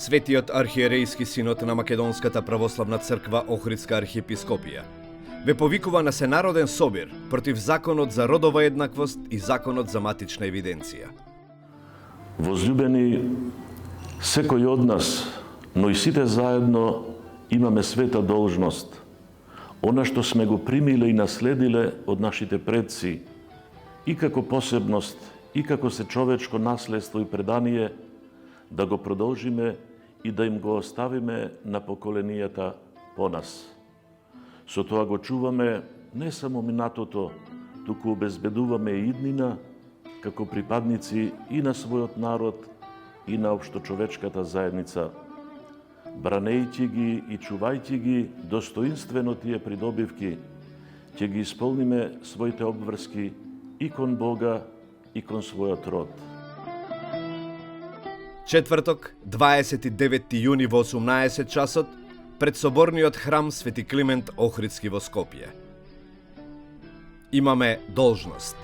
Светиот архиерејски синод на Македонската православна црква Охридска архиепископија ве повикува на сенароден собир против законот за родова еднаквост и законот за матична евиденција. Возлюбени, секој од нас, но и сите заедно имаме света должност, она што сме го примиле и наследиле од нашите предци, и како посебност, и како се човечко наследство и предание, да го продолжиме и да им го оставиме на поколенијата по нас. Со тоа го чуваме не само минатото, туку обезбедуваме и иднина, како припадници и на својот народ, и на општочовечката заедница. Бранејќи ги и чувајќи ги достоинствено тие придобивки, ќе ги исполниме своите обврски и кон Бога, и кон својот род. Четврток, 29 јуни во 18 часот, пред соборниот храм Свети Климент Охридски во Скопје. Имаме должност.